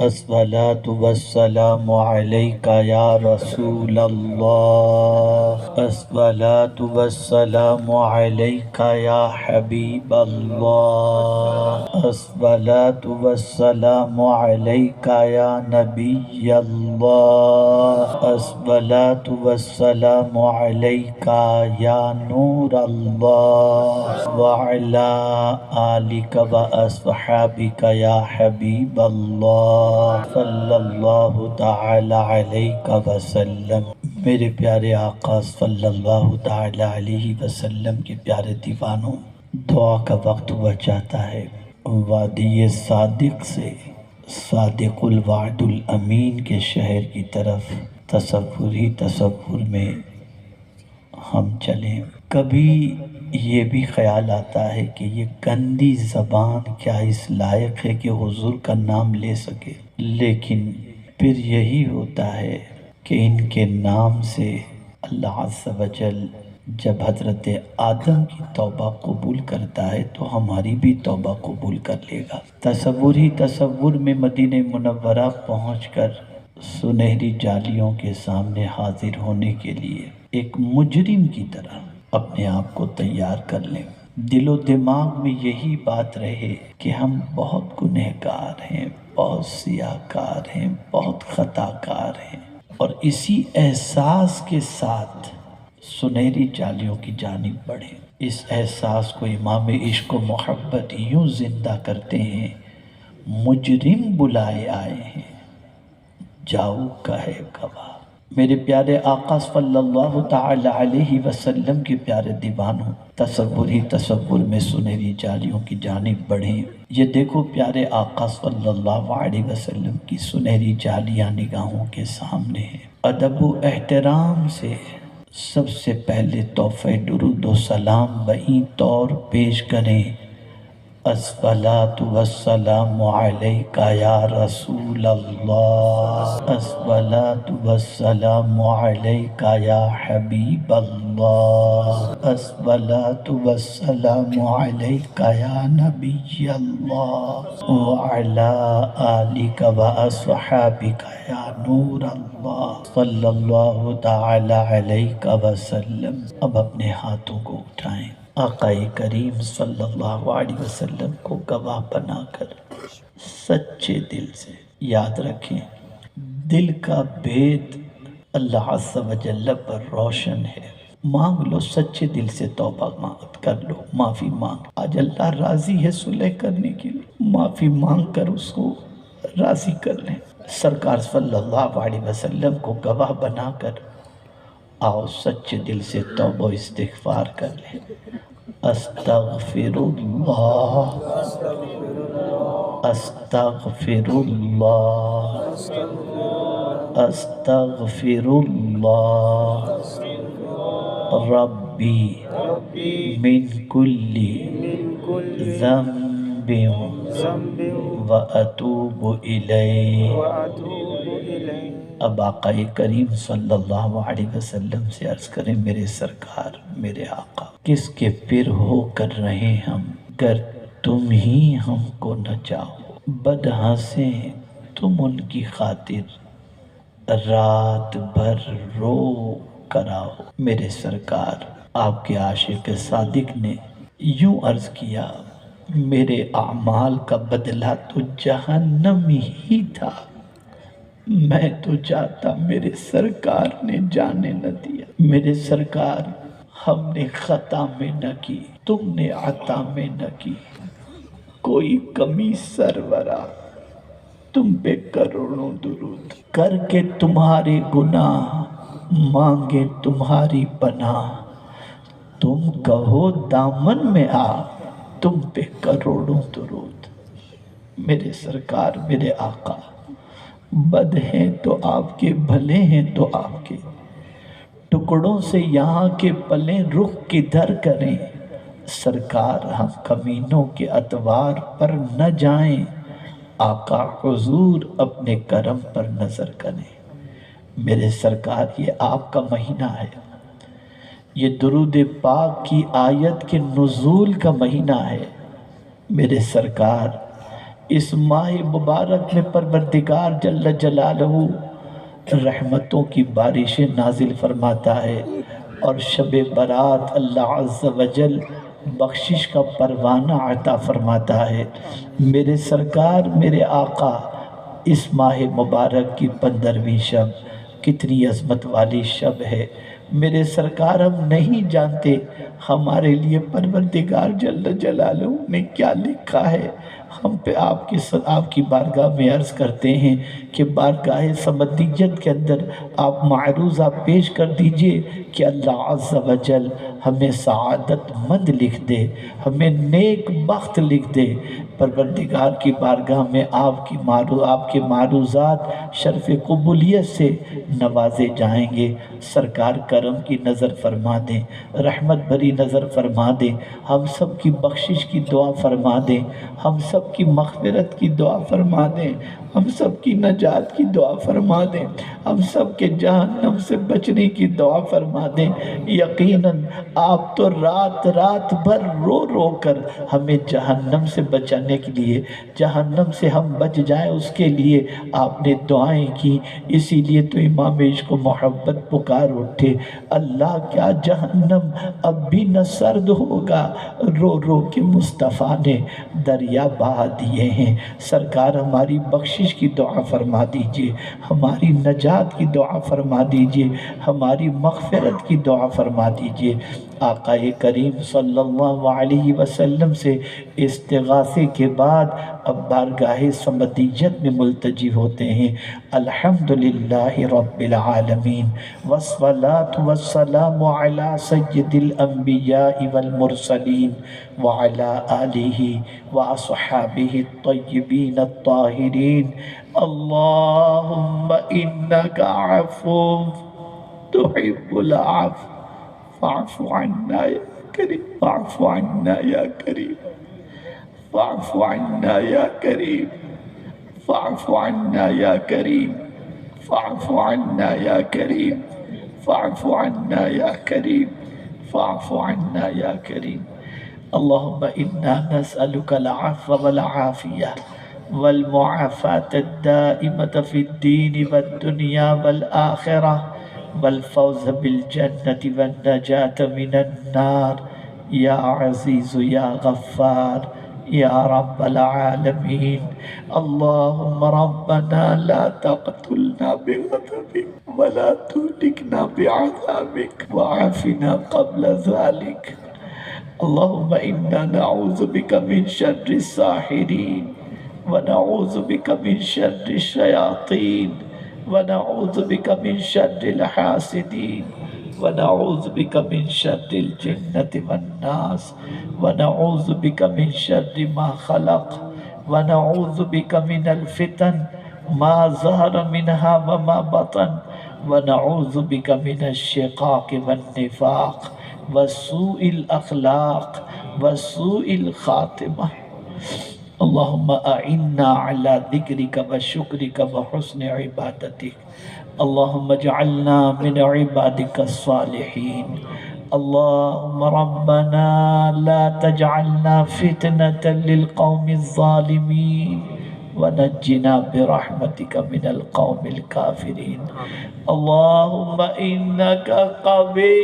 الصلاۃ والسلام علیک یا رسول اللہ، الصلاۃ والسلام علیک یا حبیب اللہ، الصلاۃ والسلام علیک یا نبی اللہ، الصلاۃ والسلام علیک یا نور اللہ، وعلی آلک و اصحابک یا حبیب اللہ صلی اللہ تعالی علیہ وسلم۔ میرے پیارے آقا صلی اللہ تعالی علیہ وسلم کے پیارے دیوانوں، دعا کا وقت ہوا چاہتا ہے۔ وادی صادق سے صادق الوعد الامین کے شہر کی طرف تصور ہی تصور میں ہم چلیں۔ کبھی یہ بھی خیال آتا ہے کہ یہ گندی زبان کیا اس لائق ہے کہ حضور کا نام لے سکے، لیکن پھر یہی ہوتا ہے کہ ان کے نام سے اللہ عز و جل جب حضرت آدم کی توبہ قبول کرتا ہے تو ہماری بھی توبہ قبول کر لے گا۔ تصور ہی تصور میں مدینہ منورہ پہنچ کر سنہری جالیوں کے سامنے حاضر ہونے کے لیے ایک مجرم کی طرح اپنے آپ کو تیار کر لیں۔ دل و دماغ میں یہی بات رہے کہ ہم بہت گنہگار ہیں، بہت سیاہکار ہیں، بہت خطا کار ہیں، اور اسی احساس کے ساتھ سنہری جالیوں کی جانب بڑھیں۔ اس احساس کو امام عشق و محبت یوں زندہ کرتے ہیں: مجرم بلائے آئے ہیں، جاؤ کہے گواہ۔ میرے پیارے آقا صلی اللہ تعالی علیہ وسلم کے پیارے دیوانوں، تصور ہی تصور میں سنہری جالیوں کی جانب بڑھیں۔ یہ دیکھو پیارے آقا صلی اللہ علیہ وسلم کی سنہری جالیاں نگاہوں کے سامنے ہیں۔ ادب و احترام سے سب سے پہلے تحفہ درود و سلام بہیں طور پیش کریں: الصلاۃ والسلام علیک یا رسول اللہ، الصلاۃ والسلام علیک یا حبیب اللہ، الصلاۃ والسلام علیک یا نبی اللہ، وعلی آلک و اصحابک یا نور اللہ صلی اللہ تعالی علیہ وسلم۔ اب اپنے ہاتھوں کو اٹھائیں، آقا کریم صلی اللہ علیہ وسلم کو گواہ بنا کر سچے دل سے یاد رکھیں۔ دل کا بھید اللہ عز و جل پر روشن ہے۔ مانگ لو، سچے دل سے توبہ کر لو، معافی مانگ۔ آج اللہ راضی ہے صلح کرنے کے لیے، معافی مانگ کر اس کو راضی کر لیں۔ سرکار صلی اللہ علیہ وسلم کو گواہ بنا کر آؤ سچے دل سے توبہ و استغفار کر لیں۔ استغفر اللہ، استغفر اللہ، استغفر اللہ ربی من کل ذنب واتوب الیہ۔ اب آقا کریم صلی اللہ علیہ وسلم سے عرض کریں: میرے سرکار، میرے آقا، کس کے پھر ہو کر رہے ہم، گر تم ہی ہم کو نہ چاہو، بد ہنسیں تم ان کی خاطر، رات بھر رو کراؤ۔ میرے سرکار، آپ کے عاشق صادق نے یوں عرض کیا: میرے اعمال کا بدلہ تو جہنم ہی تھا، میں تو چاہتا میرے سرکار نے جانے نہ دیا۔ میرے سرکار، ہم نے خطا میں نہ کی، تم نے عطا میں نہ کی، کوئی کمی سرورا، تم پہ کروڑوں درود، کر کے تمہارے گناہ مانگے تمہاری پناہ، تم کہو دامن میں آ، تم پہ کروڑوں درود۔ میرے سرکار، میرے آقا، بد ہیں تو آپ کے، بھلے ہیں تو آپ کے، ٹکڑوں سے یہاں کے پلیں رخ کدھر کریں، سرکار ہم کمینوں کے اتوار پر نہ جائیں، آقا حضور اپنے کرم پر نظر کریں۔ میرے سرکار، یہ آپ کا مہینہ ہے، یہ درود پاک کی آیت کے نزول کا مہینہ ہے۔ میرے سرکار، اس ماہ مبارک میں پروردگار جل جلالہ رحمتوں کی بارشیں نازل فرماتا ہے، اور شب برات اللہ عز و جل بخشش کا پروانہ عطا فرماتا ہے۔ میرے سرکار، میرے آقا، اس ماہ مبارک کی 15ویں شب کتنی عظمت والی شب ہے۔ میرے سرکار، ہم نہیں جانتے ہمارے لیے پروردگار جل جلالہ نے کیا لکھا ہے۔ ہم پہ آپ کی بارگاہ میں عرض کرتے ہیں کہ بارگاہ سمدیت کے اندر آپ معروضہ پیش کر دیجئے کہ اللہ عز و جل ہمیں سعادت مند لکھ دے، ہمیں نیک بخت لکھ دے۔ پروردگار کی بارگاہ میں آپ کے معروضات شرف قبولیت سے نوازے جائیں گے۔ سرکار کرم کی نظر فرما دیں، رحمت بھری نظر فرما دیں، ہم سب کی بخشش کی دعا فرما دیں، ہم سب کی مغفرت کی دعا فرما دیں، ہم سب کی نجات کی دعا فرما دیں، ہم سب کے جہنم سے بچنے کی دعا فرما دیں۔ یقیناً آپ تو رات رات بھر رو رو کر ہمیں جہنم سے بچانے کے لیے، جہنم سے ہم بچ جائیں اس کے لیے آپ نے دعائیں کی۔ اسی لیے تو امام عشق و محبت پکار اٹھے، اللہ کیا جہنم اب بھی نہ سرد ہوگا، رو رو کے مصطفیٰ نے دریا بہا دیے ہیں۔ سرکار ہماری بخشش کی دعا فرما دیجئے، ہماری نجات کی دعا فرما دیجئے، ہماری مغفرت کی دعا فرما دیجئے۔ آقا کریم صلی اللہ علیہ وسلم سے استغاثے کے بعد اب بارگاہ سمدیت میں ملتجی ہوتے ہیں۔ الحمدللہ رب العالمین، والصلاة والسلام علی سید الانبیاء والمرسلین، وعلی آلہ واصحابہ الطیبین الطاہرین۔ اللہم انک عفو تحب العفو فاعف عنا یا کریم، فاعف عنا یا کریم، فاعف عنا یا کریم، فاعف عنا یا کریم، فاعف عنا یا کریم، فاعف عنا یا کریم، فاعف عنا یا کریم۔ اللہم انا نسألک العفو والعافیہ والمعافاة الدائمة في الدین والدنیا والآخرہ والفوز بالجنة والنجاة من النار، یا عزیز یا غفار یا رب العالمین۔ اللہم ربنا لا تقتلنا بغضبك ولا تهلكنا بعذابك وعافنا قبل ذلك۔ اللہم انا نعوذ بک من شر الساحرین ونعوذ بک من شر الشیاطین ونعوذ بک من شر الحاسدین ونعوذ بک من شر الجنة والناس ونعوذ بک من شر ما خلق ونعوذ بک من الفتن ما ظہر منها وما بطن ونعوذ بک من الشقاق والنفاق وسوء الاخلاق وسوء الخاتمہ۔ اللہم اعنا علی ذکرک وشکرک وحسن عبادتک۔ اللہم اجعلنا من عبادک الصالحین۔ اللہم ربنا لا تجعلنا فتنة للقوم الظالمین ونجنا برحمتک من القوم الكافرین۔ اللہم انک قوی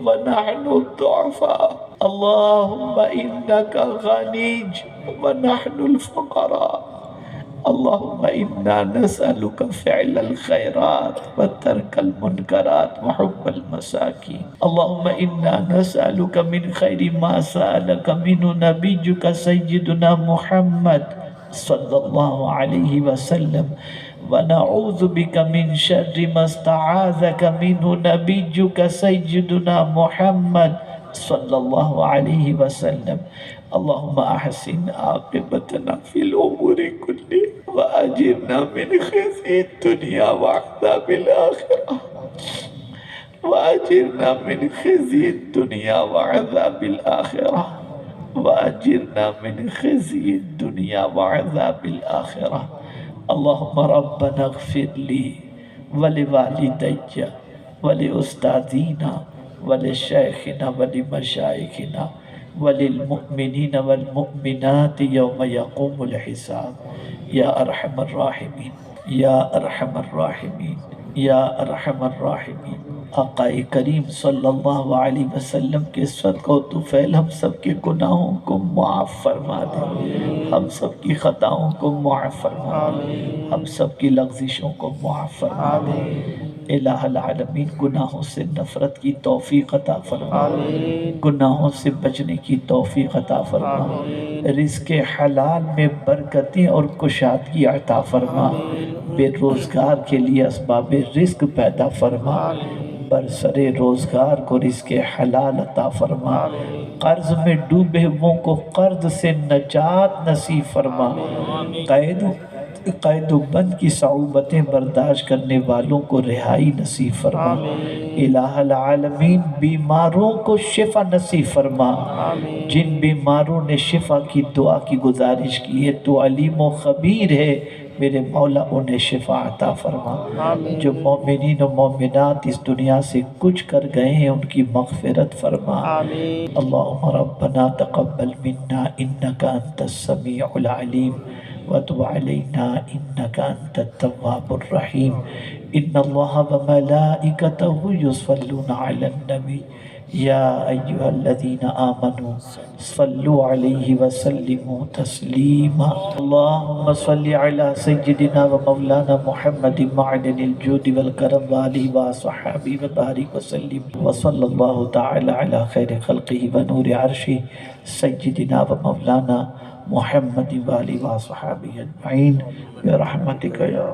ونحن الضعفاء، اللہم انک غنی ونحن الفقراء، اللہم انا نسألک فعل الخیرات وترک المنکرات وحب المساکین۔ اللہم انا نسألک من خیر ما سألک منہ نبیک سیدنا محمد صلی اللہ علیہ وسلم، ونعوذ بک من شر ما استعاذک منہ نبیک سیدنا محمد صلی اللہ علیہ وسلم۔ اللہم احسن عاقبتنا فی الامور کلها واجرنا من خزي الدنیا وعذاب الآخرہ، واجرنا من خزي الدنیا وعذاب الآخرہ، واجرنا من خزي الدنیا وعذاب الآخرہ۔ اللہم ربنا اغفر لی ولوالدی ولأستاذینا ولشیخنا ولمشائخنا وللمؤمنین والمؤمنات یوم یقوم الحساب یا ارحم الراحمین یا ارحم الراحمین یا ارحم الراحمین۔ آقا کریم صلی اللہ علیہ وسلم کے صدقہ و طفیل ہم سب کے گناہوں کو معاف فرما دے، ہم سب کی خطاؤں کو معاف فرما دے، ہم سب کی لغزشوں کو معاف فرما دے۔ الہ العالمین گناہوں سے نفرت کی توفیق عطا فرما، گناہوں سے بچنے کی توفیق عطا فرما، رزق حلال میں برکتیں اور کشادگی عطا فرما، بے روزگار کے لیے اسباب رزق پیدا فرما، برسر روزگار کو رزق حلال عطا فرما، قرض میں ڈوبے ہووں کو قرض سے نجات نصیب فرما، قید و بند کی صعوبتیں برداشت کرنے والوں کو رہائی نصیب فرما، الہ العالمین بیماروں کو شفا نصیب فرما، جن بیماروں نے شفا کی دعا کی گزارش کی ہے تو علیم و خبیر ہے، میرے مولا انہیں شفا عطا فرما، جو مومنین و مومنات اس دنیا سے کچھ کر گئے ہیں ان کی مغفرت فرما۔ اللہم ربنا تقبل منا انکا انت السمیع العلیم وتب علینا انکا انت التواب الرحیم۔ ان اللہ وملائکتہ یصلون علی النبی یا ایہا الذین آمنوا صلوا علیہ وسلموا تسلیما۔ اللہم صل علی سیدنا و مولانا محمد معدن الجود والکرم وآلہ وصحبہ وبارک وسلم، وصلی اللہ تعالی علی خیر خلقہ ونور عرشہ سیدنا و مولانا محمد وآلہ وصحبہ اجمعین برحمتک یا